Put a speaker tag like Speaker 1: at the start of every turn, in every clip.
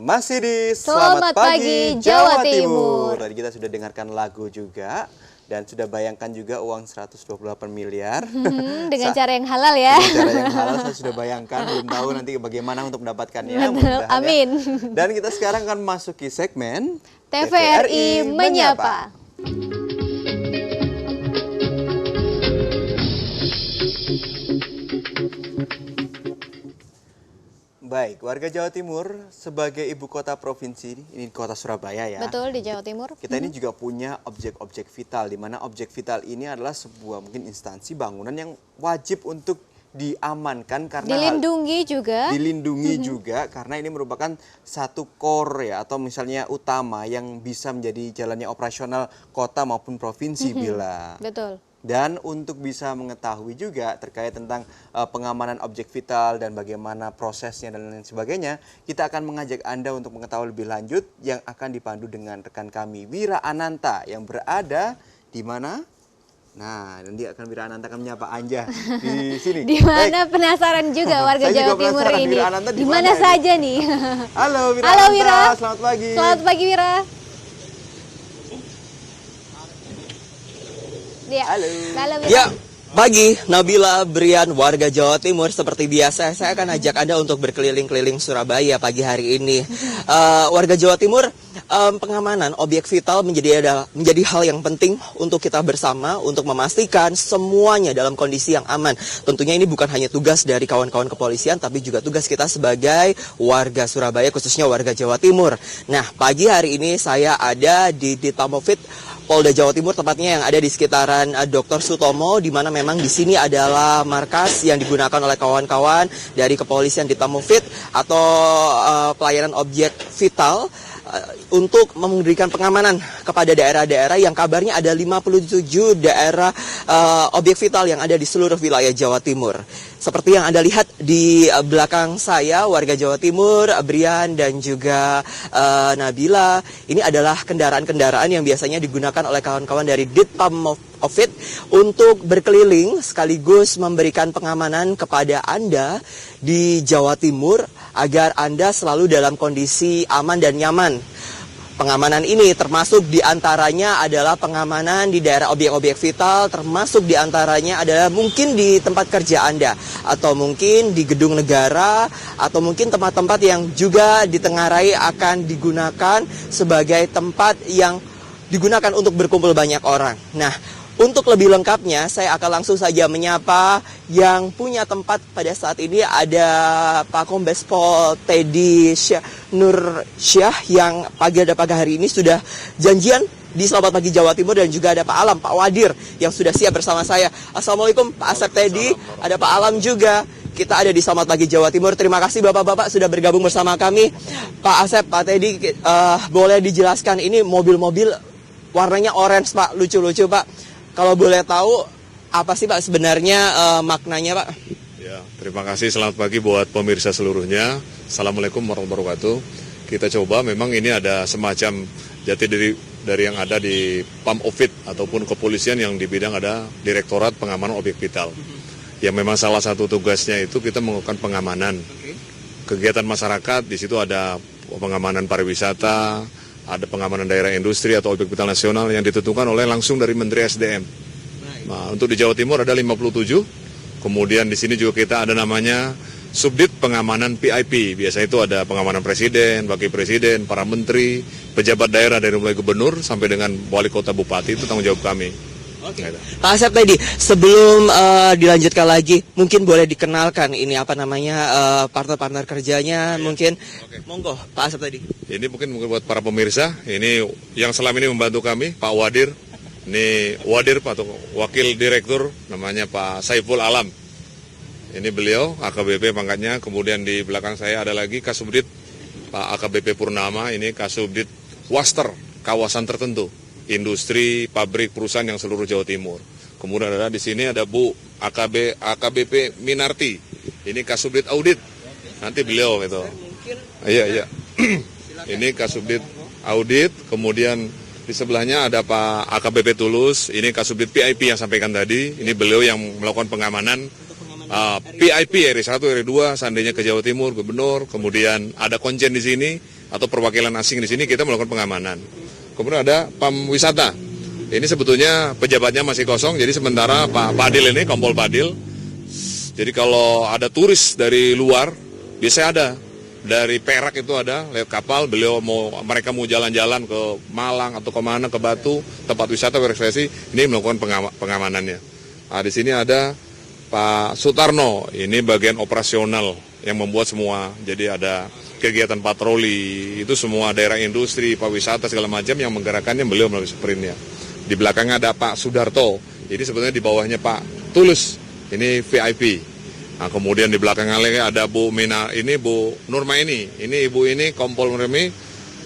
Speaker 1: Masih di
Speaker 2: Selamat Pagi Jawa Timur.
Speaker 1: Tadi kita sudah dengarkan lagu juga dan sudah bayangkan juga uang 128 miliar.
Speaker 2: Dengan cara yang halal ya.
Speaker 1: Dengan cara yang halal saya sudah bayangkan, belum tahu nanti bagaimana untuk mendapatkannya.
Speaker 2: Betul, amin.
Speaker 1: Ya. Dan kita sekarang akan masuki segmen
Speaker 2: TVRI Menyapa.
Speaker 1: Baik, warga Jawa Timur sebagai ibu kota provinsi, ini kota Surabaya ya.
Speaker 2: Betul, di Jawa Timur.
Speaker 1: Kita ini juga punya objek-objek vital, di mana objek vital ini adalah sebuah mungkin instansi bangunan yang wajib untuk diamankan karena dilindungi juga karena ini merupakan satu core ya atau misalnya utama yang bisa menjadi jalannya operasional kota maupun provinsi bila.
Speaker 2: Betul.
Speaker 1: Dan untuk bisa mengetahui juga terkait tentang pengamanan objek vital dan bagaimana prosesnya dan lain sebagainya, kita akan mengajak Anda untuk mengetahui lebih lanjut yang akan dipandu dengan rekan kami Wira Ananta yang berada di mana? Nah, nanti akan Wira Ananta akan menyapa Anja di sini.
Speaker 2: Di mana penasaran juga warga Jawa Timur ini. Di mana saja nih?
Speaker 1: Halo Wira.
Speaker 2: Halo Wira.
Speaker 1: Selamat pagi.
Speaker 2: Selamat pagi Wira. Ya.
Speaker 1: Halo.
Speaker 3: Ya, pagi Nabila, Brian, warga Jawa Timur. Seperti biasa, saya akan ajak Anda untuk berkeliling-keliling Surabaya pagi hari ini. Warga Jawa Timur, pengamanan objek vital menjadi hal yang penting untuk kita bersama, untuk memastikan semuanya dalam kondisi yang aman. Tentunya ini bukan hanya tugas dari kawan-kawan kepolisian, tapi juga tugas kita sebagai warga Surabaya, khususnya warga Jawa Timur. Nah, pagi hari ini saya ada di Ditamovit Polda Jawa Timur, tepatnya yang ada di sekitaran Dr. Sutomo, di mana memang di sini adalah markas yang digunakan oleh kawan-kawan dari kepolisian Ditamovit atau pelayanan objek vital untuk memberikan pengamanan kepada daerah-daerah yang kabarnya ada 57 daerah objek vital yang ada di seluruh wilayah Jawa Timur. Seperti yang Anda lihat di belakang saya, warga Jawa Timur, Brian dan juga Nabila, ini adalah kendaraan-kendaraan yang biasanya digunakan oleh kawan-kawan dari Ditamovit untuk berkeliling sekaligus memberikan pengamanan kepada Anda di Jawa Timur agar Anda selalu dalam kondisi aman dan nyaman. Pengamanan ini termasuk diantaranya adalah pengamanan di daerah objek-objek vital, termasuk diantaranya adalah mungkin di tempat kerja Anda, atau mungkin di gedung negara, atau mungkin tempat-tempat yang juga ditengarai akan digunakan sebagai tempat yang digunakan untuk berkumpul banyak orang. Nah, untuk lebih lengkapnya, saya akan langsung saja menyapa yang punya tempat pada saat ini. Ada Pak Kombes Pol Teddy Nur Syah yang pagi hari ini sudah janjian di Selamat Pagi Jawa Timur, dan juga ada Pak Alam, Pak Wadir yang sudah siap bersama saya. Assalamualaikum Pak Asep Teddy, ada Pak Alam juga. Kita ada di Selamat Pagi Jawa Timur. Terima kasih Bapak-Bapak sudah bergabung bersama kami. Pak Asep, Pak Teddy, boleh dijelaskan ini mobil-mobil warnanya orange Pak, lucu-lucu Pak. Kalau boleh tahu, apa sih Pak sebenarnya maknanya Pak?
Speaker 4: Ya, terima kasih, selamat pagi buat pemirsa seluruhnya. Assalamualaikum warahmatullahi wabarakatuh. Kita coba, memang ini ada semacam jati diri dari yang ada di Pamofit ataupun kepolisian yang di bidang ada Direktorat Pengamanan Objek Vital. Yang memang salah satu tugasnya itu kita melakukan pengamanan kegiatan masyarakat. Di situ ada pengamanan pariwisata, ada pengamanan daerah industri atau objek vital nasional yang ditentukan oleh langsung dari Menteri SDM. Nah, untuk di Jawa Timur ada 57, kemudian di sini juga kita ada namanya Subdit Pengamanan PIP. Biasanya itu ada pengamanan presiden, wakil presiden, para menteri, pejabat daerah dari mulai gubernur sampai dengan wali kota bupati, itu tanggung jawab kami.
Speaker 3: Pak Asep tadi, sebelum dilanjutkan lagi, mungkin boleh dikenalkan ini apa namanya partner-partner kerjanya mungkin. Monggo Pak Asep tadi.
Speaker 4: Ini mungkin buat para pemirsa, ini yang selama ini membantu kami, Pak Wadir. Ini Wadir atau Wakil Direktur, namanya Pak Saiful Alam. Ini beliau, AKBP pangkatnya. Kemudian di belakang saya ada lagi Kasubdit Pak AKBP Purnama, ini Kasubdit Waster, kawasan tertentu. Industri, pabrik, perusahaan yang seluruh Jawa Timur. Kemudian ada di sini ada Bu AKBP Minarti. Ini Kasubdit Audit. Nanti beliau itu. Iya. Ini Kasubdit Audit. Kemudian di sebelahnya ada Pak AKBP Tulus. Ini Kasubdit PIP yang sampaikan tadi. Ini beliau yang melakukan pengamanan PIP RI 1, RI 2, seandainya ke Jawa Timur, gubernur. Kemudian ada konjen di sini. atau perwakilan asing di sini kita melakukan pengamanan. Kemudian ada PAM wisata. Ini sebetulnya pejabatnya masih kosong, jadi sementara Pak Padil ini, Kompol Padil. Jadi kalau ada turis dari luar, biasanya ada. Dari Perak itu ada, lewat kapal, mereka mau jalan-jalan ke Malang atau kemana, ke Batu, tempat wisata berrekreasi, ini melakukan pengamanannya. Nah, di sini ada Pak Sutarno, ini bagian operasional yang membuat semua, jadi ada kegiatan patroli, itu semua daerah industri, pariwisata segala macam yang menggerakkannya beliau melalui sprintnya. Di belakangnya ada Pak Sudarto, jadi sebetulnya di bawahnya Pak Tulus, ini VIP. Nah, kemudian di belakangnya lagi ada Bu Mina, ini Bu Nurma ini Ibu ini Kompol Murni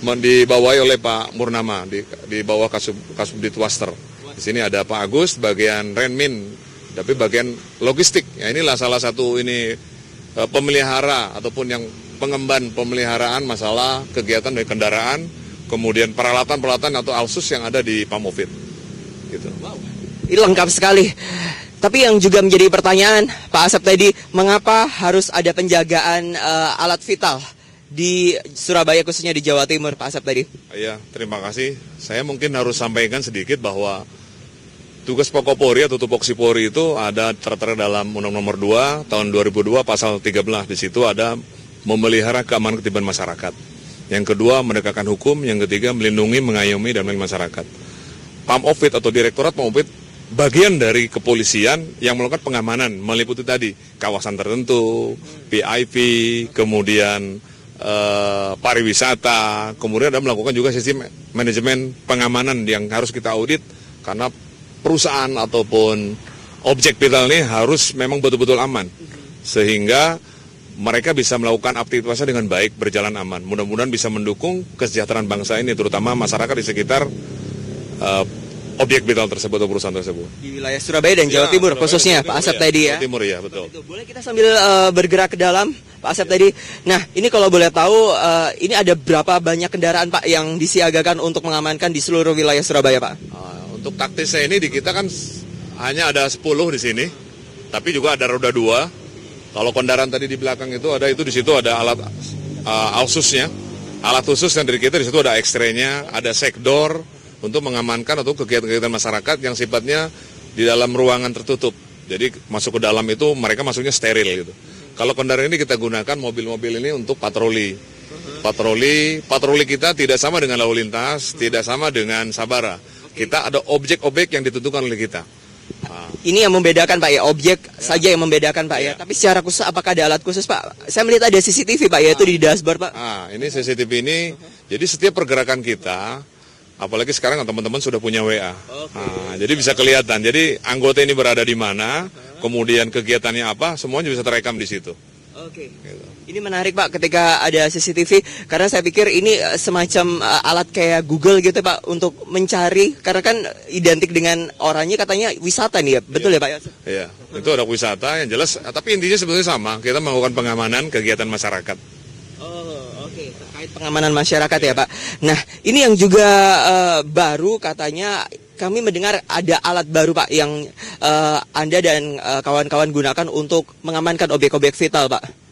Speaker 4: dibawahi oleh Pak Murnama di bawah Kasubdit Waster. Di sini ada Pak Agus bagian Renmin, tapi bagian logistik. Ya, inilah salah satu ini pemelihara ataupun yang pengemban pemeliharaan masalah kegiatan dari kendaraan, kemudian peralatan-peralatan atau alsus yang ada di Pamofit. Gitu.
Speaker 3: Wow. Ini lengkap sekali. Tapi yang juga menjadi pertanyaan, Pak Asep tadi, mengapa harus ada penjagaan alat vital di Surabaya khususnya di Jawa Timur, Pak Asep tadi?
Speaker 4: Iya, terima kasih. Saya mungkin harus sampaikan sedikit bahwa tugas pokok Polri atau tupoksi Polri itu ada tertera dalam Undang Nomor 2 tahun 2002 pasal 13. Di situ ada memelihara keamanan ketitiban masyarakat. Yang kedua, menegakkan hukum. Yang ketiga, melindungi, mengayomi, dan melindungi masyarakat. Pamofit atau Direktorat Pamofit bagian dari kepolisian yang melakukan pengamanan, meliputi tadi kawasan tertentu, VIP, kemudian pariwisata, kemudian ada melakukan juga sistem manajemen pengamanan yang harus kita audit karena perusahaan ataupun objek vital ini harus memang betul-betul aman sehingga mereka bisa melakukan aktivitasnya dengan baik, berjalan aman. Mudah-mudahan bisa mendukung kesejahteraan bangsa ini, terutama masyarakat di sekitar objek vital tersebut atau perusahaan tersebut.
Speaker 3: Di wilayah Surabaya dan Jawa Timur khususnya, Pak Asep tadi ya.
Speaker 4: Jawa Timur ya, betul.
Speaker 3: Boleh kita sambil bergerak ke dalam, Pak Asep tadi. Nah, ini kalau boleh tahu, ini ada berapa banyak kendaraan Pak yang disiagakan untuk mengamankan di seluruh wilayah Surabaya, Pak?
Speaker 4: Untuk taktisnya ini di kita kan hanya ada 10 di sini, tapi juga ada roda 2. Kalau kendaraan tadi di belakang itu ada, itu di situ ada alat alsusnya, alat khusus yang dari kita di situ ada X-ray-nya, ada sekdor untuk mengamankan atau kegiatan-kegiatan masyarakat yang sifatnya di dalam ruangan tertutup. Jadi masuk ke dalam itu mereka masuknya steril gitu. Kalau kendaraan ini kita gunakan mobil-mobil ini untuk patroli. Patroli kita tidak sama dengan lalu lintas, tidak sama dengan sabara. Kita ada objek-objek yang ditentukan oleh kita.
Speaker 3: Ini yang membedakan Pak ya, objek saja yang membedakan Pak ya. Tapi secara khusus apakah ada alat khusus Pak? Saya melihat ada CCTV Pak ya, itu di dashboard Pak.
Speaker 4: Ini CCTV ini, jadi setiap pergerakan kita, apalagi sekarang teman-teman sudah punya WA. Jadi bisa kelihatan. Jadi anggota ini berada di mana, kemudian kegiatannya apa, semuanya bisa terekam di situ.
Speaker 3: Oke. Gitu. Ini menarik Pak ketika ada CCTV karena saya pikir ini semacam alat kayak Google gitu Pak untuk mencari karena kan identik dengan orangnya katanya wisata nih ya. Betul ya Pak?
Speaker 4: Iya. Itu ada wisata yang jelas tapi intinya sebetulnya sama. Kita melakukan pengamanan kegiatan masyarakat.
Speaker 3: Terkait pengamanan masyarakat ya Pak. Nah ini yang juga baru katanya kami mendengar ada alat baru Pak yang Anda dan kawan-kawan gunakan untuk mengamankan objek-objek vital Pak.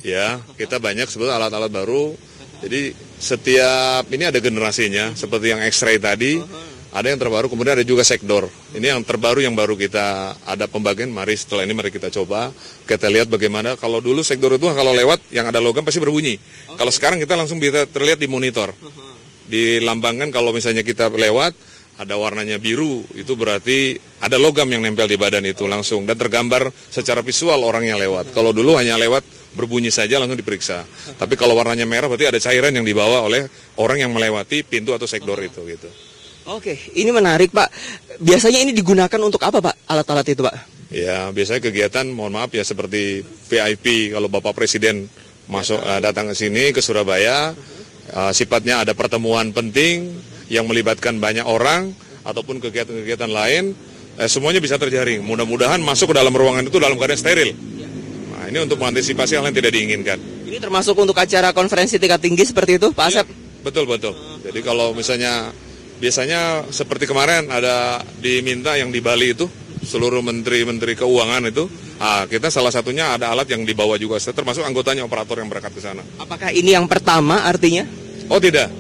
Speaker 4: Ya, kita banyak sebetulnya alat-alat baru. Jadi setiap ini ada generasinya seperti yang X-ray tadi. Ada yang terbaru, kemudian ada juga sekdor. Ini yang terbaru yang baru kita ada pembagian. Mari setelah ini mari kita coba. Kita lihat bagaimana kalau dulu sekdor itu kalau lewat yang ada logam pasti berbunyi. Kalau sekarang kita langsung bisa terlihat di monitor. Dilambangkan kalau misalnya kita lewat ada warnanya biru, itu berarti ada logam yang nempel di badan itu langsung dan tergambar secara visual orang yang lewat. Kalau dulu hanya lewat berbunyi saja langsung diperiksa. Tapi kalau warnanya merah berarti ada cairan yang dibawa oleh orang yang melewati pintu atau sekdor itu gitu.
Speaker 3: Oke, ini menarik Pak. Biasanya ini digunakan untuk apa Pak, alat-alat itu Pak?
Speaker 4: Ya, biasanya kegiatan, mohon maaf ya, seperti VIP, kalau Bapak Presiden masuk datang ke sini, ke Surabaya, sifatnya ada pertemuan penting yang melibatkan banyak orang, ataupun kegiatan-kegiatan lain, semuanya bisa terjaring. Mudah-mudahan masuk ke dalam ruangan itu dalam keadaan steril. Nah, ini untuk mengantisipasi hal yang tidak diinginkan.
Speaker 3: Ini termasuk untuk acara konferensi tingkat tinggi seperti itu Pak Asep?
Speaker 4: Betul. Jadi kalau misalnya biasanya seperti kemarin ada diminta yang di Bali itu seluruh menteri keuangan itu, kita salah satunya ada alat yang dibawa juga, termasuk anggotanya operator yang berangkat ke sana.
Speaker 3: Apakah ini yang pertama artinya?
Speaker 4: Oh tidak,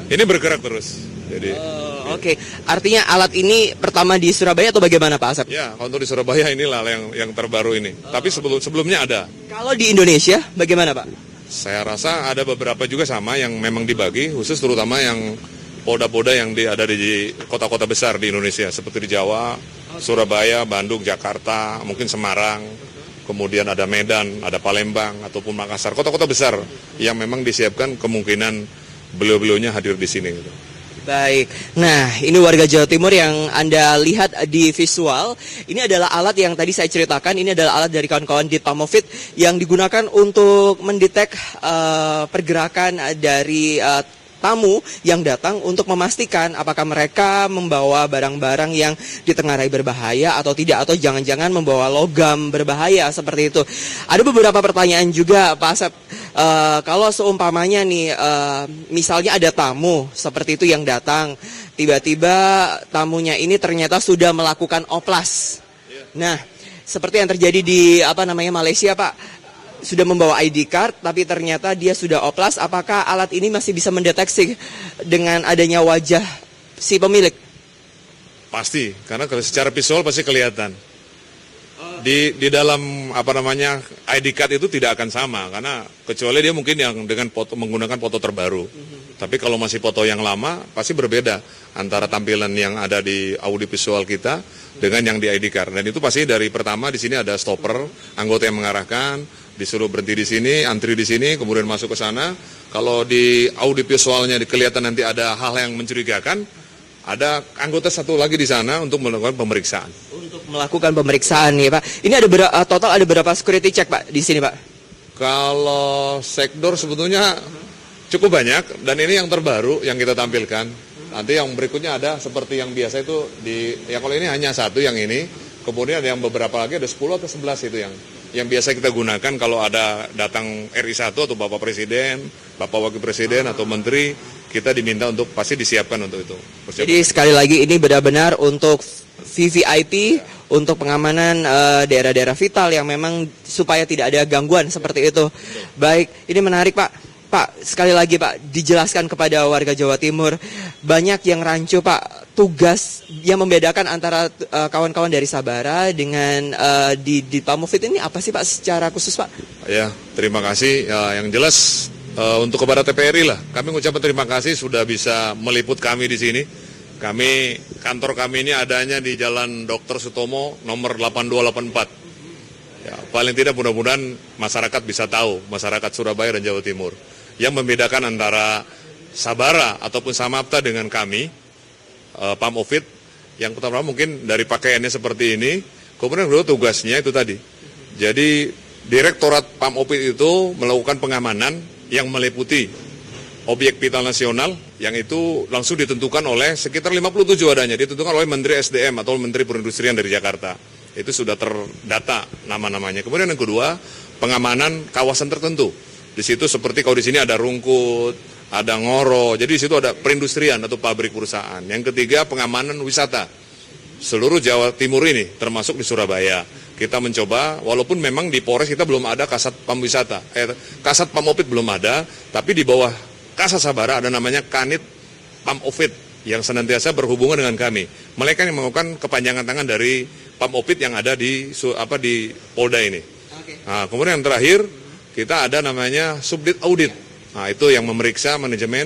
Speaker 4: ini bergerak terus. Jadi
Speaker 3: Oke, artinya alat ini pertama di Surabaya atau bagaimana Pak Asep?
Speaker 4: ya, kalau untuk di Surabaya inilah yang terbaru ini. Tapi sebelumnya ada.
Speaker 3: Kalau di Indonesia bagaimana Pak?
Speaker 4: Saya rasa ada beberapa juga sama yang memang dibagi, khusus terutama yang polda-polda yang ada di kota-kota besar di Indonesia, seperti di Jawa, Surabaya, Bandung, Jakarta, mungkin Semarang, kemudian ada Medan, ada Palembang, ataupun Makassar, kota-kota besar yang memang disiapkan kemungkinan beliau-beliaunya hadir di sini. Gitu.
Speaker 3: Baik, nah ini warga Jawa Timur yang Anda lihat di visual. Ini adalah alat yang tadi saya ceritakan. Ini adalah alat dari kawan-kawan di Pamofit yang digunakan untuk mendetek pergerakan dari tamu yang datang untuk memastikan apakah mereka membawa barang-barang yang ditengarai berbahaya atau tidak, atau jangan-jangan membawa logam berbahaya seperti itu. Ada beberapa pertanyaan juga Pak Asep. Kalau seumpamanya nih, misalnya ada tamu seperti itu yang datang, tiba-tiba tamunya ini ternyata sudah melakukan oplas. Nah, seperti yang terjadi di Malaysia Pak. Sudah membawa ID card, tapi ternyata dia sudah oplas. Apakah alat ini masih bisa mendeteksi dengan adanya wajah si pemilik?
Speaker 4: Pasti, karena kalau secara visual pasti kelihatan. Di dalam ID card itu tidak akan sama, karena kecuali dia mungkin yang dengan menggunakan foto terbaru. Tapi kalau masih foto yang lama, pasti berbeda antara tampilan yang ada di audiovisual kita dengan yang di ID card. Dan itu pasti dari pertama di sini ada stopper, anggota yang mengarahkan, disuruh berhenti di sini, antri di sini, kemudian masuk ke sana. Kalau di audiovisualnya kelihatan nanti ada hal yang mencurigakan, ada anggota satu lagi di sana untuk melakukan pemeriksaan.
Speaker 3: Untuk melakukan pemeriksaan nih Pak. Ini ada total ada berapa security check Pak di sini Pak?
Speaker 4: Kalau sektor sebetulnya cukup banyak, dan ini yang terbaru yang kita tampilkan. Nanti yang berikutnya ada seperti yang biasa itu kalau ini hanya satu yang ini, kemudian yang beberapa lagi ada 10 atau 11 itu yang biasa kita gunakan kalau ada datang RI1 atau Bapak Presiden, Bapak Wakil Presiden atau Menteri, kita diminta untuk pasti disiapkan untuk itu.
Speaker 3: Jadi sekali lagi ini benar-benar untuk VVIP, untuk pengamanan daerah-daerah vital yang memang supaya tidak ada gangguan seperti itu. Baik, ini menarik Pak. Pak, sekali lagi Pak, dijelaskan kepada warga Jawa Timur, banyak yang rancu Pak, tugas yang membedakan antara kawan-kawan dari Sabara dengan di Pamofit ini apa sih Pak secara khusus Pak?
Speaker 4: Ya, terima kasih. Yang jelas untuk kepada TPRI lah, kami mengucapkan terima kasih sudah bisa meliput kami di sini. Kantor kami ini adanya di Jalan Dr. Sutomo nomor 8284. Ya, paling tidak mudah-mudahan masyarakat bisa tahu, masyarakat Surabaya dan Jawa Timur. Yang membedakan antara Sabara ataupun Samapta dengan kami, Pamofit, yang pertama mungkin dari pakaiannya seperti ini, kemudian kedua tugasnya itu tadi. Jadi Direktorat Pamofit itu melakukan pengamanan yang meliputi objek vital nasional, yang itu langsung ditentukan oleh sekitar 57 adanya, ditentukan oleh Menteri SDM atau Menteri Perindustrian dari Jakarta. Itu sudah terdata nama-namanya. Kemudian yang kedua, pengamanan kawasan tertentu. Di situ seperti kalau di sini ada Rungkut, ada Ngoro, jadi di situ ada perindustrian atau pabrik perusahaan. Yang ketiga, pengamanan wisata. Seluruh Jawa Timur ini, termasuk di Surabaya. Kita mencoba, walaupun memang di Polres kita belum ada Kasat Pam Wisata, Kasat Pamofit belum ada, tapi di bawah Kasat Sabara ada namanya Kanit Pamofit yang senantiasa berhubungan dengan kami. Mereka yang melakukan kepanjangan tangan dari Pamofit yang ada di Polda ini. Nah, kemudian yang terakhir, kita ada namanya Subdit Audit. Nah, itu yang memeriksa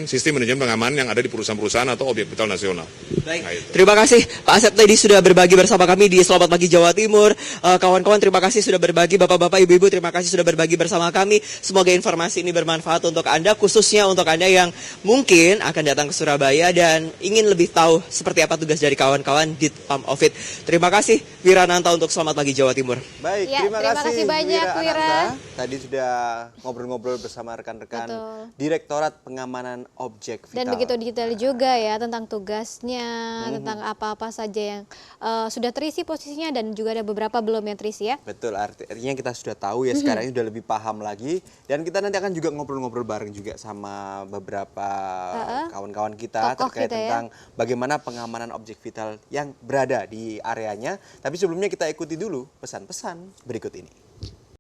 Speaker 4: sistem manajemen pengamanan yang ada di perusahaan-perusahaan atau objek vital nasional.
Speaker 3: Baik, terima kasih Pak Asep tadi sudah berbagi bersama kami di Selamat Pagi Jawa Timur. Kawan-kawan terima kasih sudah berbagi, Bapak-Bapak, Ibu-Ibu terima kasih sudah berbagi bersama kami. Semoga informasi ini bermanfaat untuk Anda, khususnya untuk Anda yang mungkin akan datang ke Surabaya dan ingin lebih tahu seperti apa tugas dari kawan-kawan di Pamofit. Terima kasih Wirananta untuk Selamat Pagi Jawa Timur.
Speaker 1: Baik,
Speaker 2: Ya, terima kasih banyak Wira.
Speaker 1: Tadi sudah ngobrol-ngobrol bersama rekan-rekan Direktorat Pengamanan Objek Vital.
Speaker 2: Dan begitu detail juga ya tentang tugasnya, tentang apa-apa saja yang sudah terisi posisinya dan juga ada beberapa belum yang terisi ya.
Speaker 1: Betul, artinya kita sudah tahu ya sekarang ini sudah lebih paham lagi, dan kita nanti akan juga ngobrol-ngobrol bareng juga sama beberapa kawan-kawan kita terkait
Speaker 2: kita
Speaker 1: tentang bagaimana pengamanan objek vital yang berada di areanya. Tapi sebelumnya kita ikuti dulu pesan-pesan berikut ini.